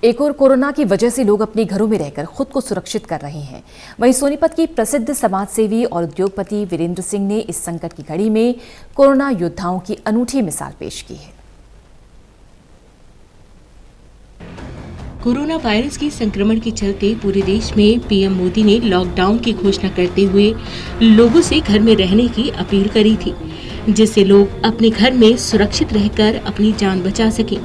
एक और कोरोना की वजह से लोग अपने घरों में रहकर खुद को सुरक्षित कर रहे हैं। वहीं सोनीपत की प्रसिद्ध समाजसेवी और उद्योगपति वीरेंद्र सिंह ने इस संकट की घड़ी में कोरोना योद्धाओं की अनूठी मिसाल पेश की है। कोरोना वायरस के संक्रमण के चलते पूरे देश में पीएम मोदी ने लॉकडाउन की घोषणा करते हुए लोगों से घर में रहने की अपील करी थी, जिससे लोग अपने घर में सुरक्षित रहकर अपनी जान बचा सकें।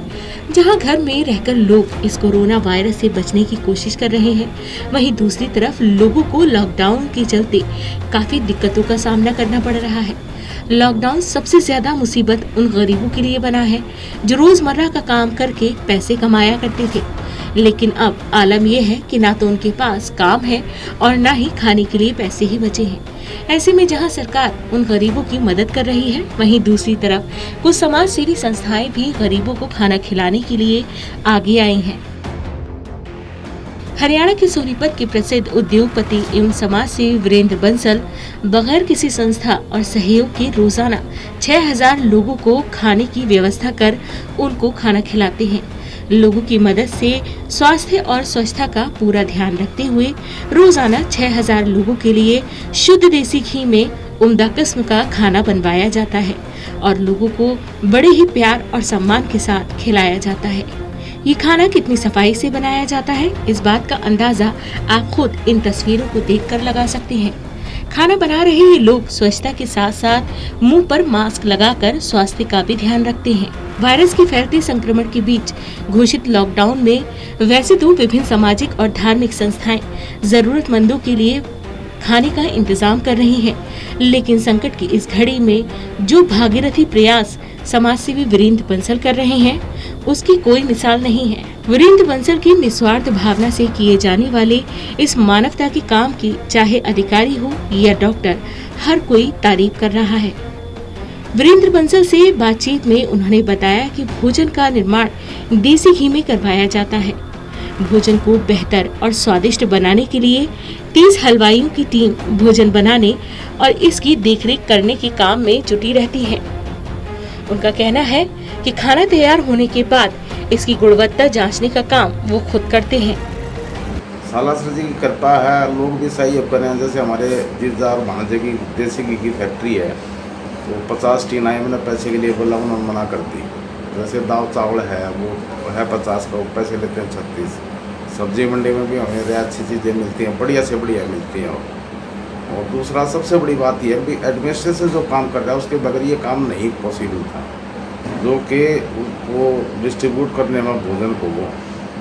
जहां घर में रहकर लोग इस कोरोना वायरस से बचने की कोशिश कर रहे हैं, वहीं दूसरी तरफ लोगों को लॉकडाउन के चलते काफी दिक्कतों का सामना करना पड़ रहा है। लॉकडाउन सबसे ज्यादा मुसीबत उन गरीबों के लिए बना है जो रोजमर्रा का काम करके पैसे कमाया करते थे, लेकिन अब आलम यह है कि ना तो उनके पास काम है और ना ही खाने के लिए पैसे ही बचे हैं। ऐसे में जहां सरकार उन गरीबों की मदद कर रही है, वहीं दूसरी तरफ कुछ समाज सेवी संस्थाएं भी गरीबों को खाना खिलाने के लिए आगे आई हैं। हरियाणा के सोनीपत के प्रसिद्ध उद्योगपति एवं समाज सेवी वीरेंद्र बंसल बगैर किसी संस्था और सहयोग के रोजाना 6000 लोगों को खाने की व्यवस्था कर उनको खाना खिलाते हैं। लोगों की मदद से स्वास्थ्य और स्वच्छता का पूरा ध्यान रखते हुए रोजाना 6000 लोगों के लिए शुद्ध देसी घी में उम्दा किस्म का खाना बनवाया जाता है और लोगों को बड़े ही प्यार और सम्मान के साथ खिलाया जाता है। ये खाना कितनी सफाई से बनाया जाता है, इस बात का अंदाजा आप खुद इन तस्वीरों को देखकर लगा सकते हैं। खाना बना रहे ये लोग स्वच्छता के साथ साथ मुंह पर मास्क लगाकर स्वास्थ्य का भी ध्यान रखते हैं। वायरस के फैलते संक्रमण के बीच घोषित लॉकडाउन में वैसे तो विभिन्न सामाजिक और धार्मिक संस्थाएं जरूरतमंदों के लिए खाने का इंतजाम कर रही हैं, लेकिन संकट की इस घड़ी में जो भागीरथी प्रयास समाजसेवी वीरेंद्र बंसल कर रहे हैं, उसकी कोई मिसाल नहीं है। वीरेंद्र बंसल की निस्वार्थ भावना से किए जाने वाले इस मानवता के काम की चाहे अधिकारी हो या डॉक्टर, हर कोई तारीफ कर रहा है। वीरेंद्र बंसल से बातचीत में उन्होंने बताया कि भोजन का निर्माण देसी घी में करवाया जाता है। भोजन को बेहतर और स्वादिष्ट बनाने के लिए 30 हलवाइयों की टीम भोजन बनाने और इसकी देखरेख करने के काम में जुटी रहती है। उनका कहना है कि खाना तैयार होने के बाद इसकी गुणवत्ता जांचने का काम वो खुद करते हैं। सालासर जी की कृपा है, लोग भी सहयोग कर रहे हैं। जैसे हमारे जीजा और भांजे की देसी घी की फैक्ट्री है, तो 50 टीन आए, मैंने पैसे के लिए बोला, उन्होंने मना कर दी। जैसे दाल चावल है वो है 50 का, पैसे लेते हैं 36। सब्जी मंडी में भी हमें अच्छी चीज़ें मिलती हैं, बढ़िया से बढ़िया मिलती हैं। और दूसरा सबसे बड़ी बात यह है कि एडमिनिस्ट्रेशन जो काम कर रहा है उसके बगैर ये काम नहीं पॉसिबल था। जो कि वो डिस्ट्रीब्यूट करने में भोजन को वो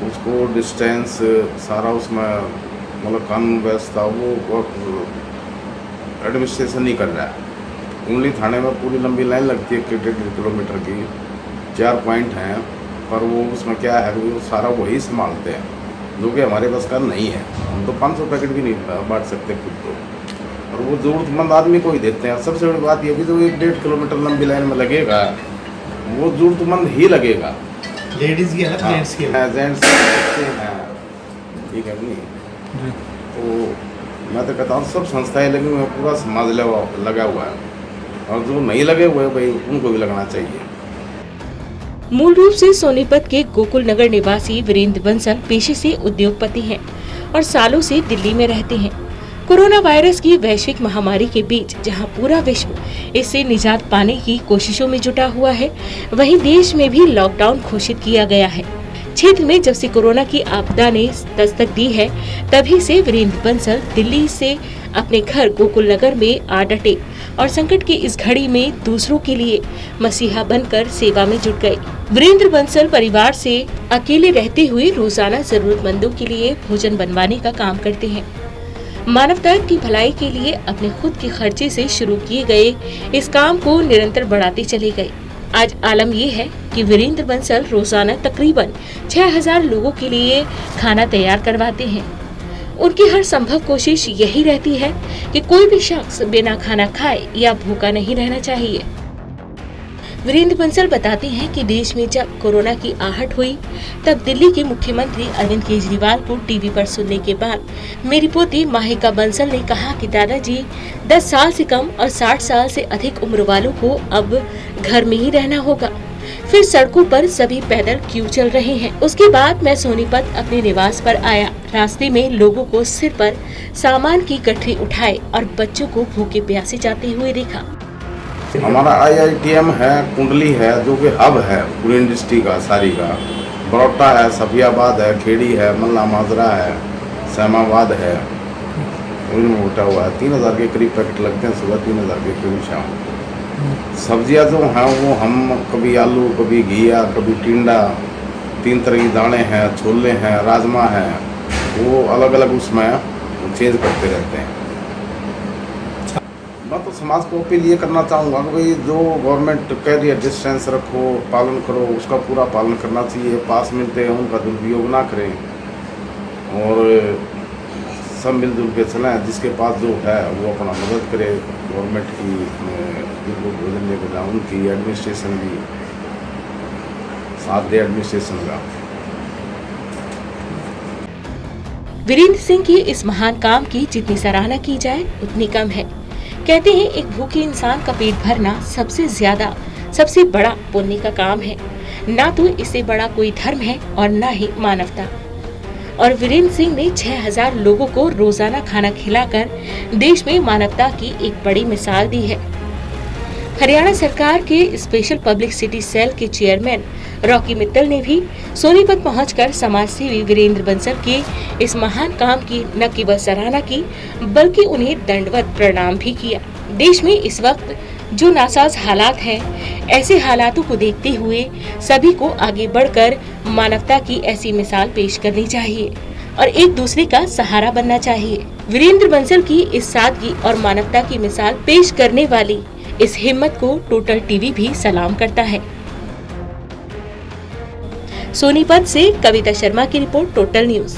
उसको डिस्टेंस सारा उसमें मतलब कानून व्यवस्था वो एडमिनिस्ट्रेशन नहीं कर रहा है। उंगली थाने में पूरी लंबी लाइन लगती है, 1.5 किलोमीटर की 4 पॉइंट हैं, पर वो उसमें क्या है कि वो सारा वही संभालते हैं, जो कि हमारे बस का नहीं है। हम तो 500 पैकेट भी नहीं बांट सकते खुद को, और वो ज़रूरतमंद आदमी को ही देते हैं। सबसे बड़ी बात ये भी जो 1.5 किलोमीटर लंबी लाइन में लगेगा वो ज़रूरतमंद ही लगेगा। लेडीज़ की अलग, जेंट्स की अलग, जेंट्स हैं, ठीक है नहीं। तो मैं तो कहता हूँ सब संस्थाएं लगी हुई हैं, पूरा समाज लगा हुआ है, और जो नहीं लगे हुए भाई उनको भी लगना चाहिए। मूल रूप से सोनीपत के गोकुल नगर निवासी वीरेंद्र बंसल पेशे से उद्योगपति हैं और सालों से दिल्ली में रहते हैं। कोरोना वायरस की वैश्विक महामारी के बीच जहां पूरा विश्व इससे निजात पाने की कोशिशों में जुटा हुआ है, वहीं देश में भी लॉकडाउन घोषित किया गया है। क्षेत्र में जब से कोरोना की आपदा ने दस्तक दी है, तभी से वीरेंद्र बंसल दिल्ली से अपने घर गोकुल नगर में आ डटे और संकट की इस घड़ी में दूसरों के लिए मसीहा बनकर सेवा में जुट गए। वीरेंद्र बंसल परिवार से अकेले रहते हुए रोजाना जरूरतमंदों के लिए भोजन बनवाने का काम करते हैं। मानवता की भलाई के लिए अपने खुद के खर्चे से शुरू किए गए इस काम को निरंतर बढ़ाते चले गए। आज आलम ये है कि वीरेंद्र बंसल रोजाना तकरीबन 6000 लोगों के लिए खाना तैयार करवाते हैं। उनकी हर संभव कोशिश यही रहती है कि कोई भी शख्स बिना खाना खाए या भूखा नहीं रहना चाहिए। वीरेंद्र बंसल बताते हैं कि देश में जब कोरोना की आहट हुई, तब दिल्ली के मुख्यमंत्री अरविंद केजरीवाल को टीवी पर सुनने के बाद मेरी पोती माहिका बंसल ने कहा कि दादाजी 10 साल से कम और 60 साल से अधिक उम्र वालों को अब घर में ही रहना होगा। फिर सड़कों पर सभी पैदल क्यों चल रहे हैं। उसके बाद मैं सोनीपत अपने निवास पर आया। रास्ते में लोगों को सिर पर सामान की गठरी उठाए और बच्चों को भूखे प्यासे जाते हुए देखा। हमारा IITM है, कुंडली है, जो कि हब है पूरी इंडस्ट्री का, सारी का। बड़ौटा है, सफियाबाद है, खेड़ी है, मल्ला माजरा है, सैमाबाद है, उनमें उठा हुआ है। 3000 के करीब पैकेट लगते हैं सुबह, 3000 के करीब शाम। सब्जियां जो हैं वो हम कभी आलू, कभी घिया, कभी टिंडा, 3 तरह की दाने हैं, छोले हैं, राजमा है, वो अलग अलग उसमें चेंज करते रहते हैं। मैं तो समाज को अपील ये करना चाहूँगा कि भाई जो गवर्नमेंट कह रही है डिस्टेंस रखो, पालन करो, उसका पूरा पालन करना चाहिए। पास मिलते हैं उनका दुरुपयोग ना करें और सब मिलजुल के चलें। जिसके पास जो है वो अपना मदद करे। गवर्नमेंट की जिनको भोजन लेकर जाए उनकी एडमिनिस्ट्रेशन भी साथ दे, एडमिनिस्ट्रेशन का। वीरेंद्र सिंह की इस महान काम की जितनी सराहना की जाए उतनी कम है। कहते हैं एक भूखे इंसान का पेट भरना सबसे बड़ा पुण्य का काम है। ना तो इससे बड़ा कोई धर्म है और ना ही मानवता। और वीरेंद्र सिंह ने 6000 लोगों को रोजाना खाना खिलाकर देश में मानवता की एक बड़ी मिसाल दी है। हरियाणा सरकार के स्पेशल पब्लिक सिटी सेल के चेयरमैन रॉकी मित्तल ने भी सोनीपत पहुंचकर समाज सेवी वीरेंद्र बंसल के इस महान काम की न केवल सराहना की बल्कि उन्हें दंडवत प्रणाम भी किया। देश में इस वक्त जो नासाज हालात हैं, ऐसे हालातों को देखते हुए सभी को आगे बढ़कर मानवता की ऐसी मिसाल पेश करनी चाहिए और एक दूसरे का सहारा बनना चाहिए। वीरेंद्र बंसल की इस सादगी और मानवता की मिसाल पेश करने वाली इस हिम्मत को टोटल टीवी भी सलाम करता है। सोनीपत से कविता शर्मा की रिपोर्ट, टोटल न्यूज।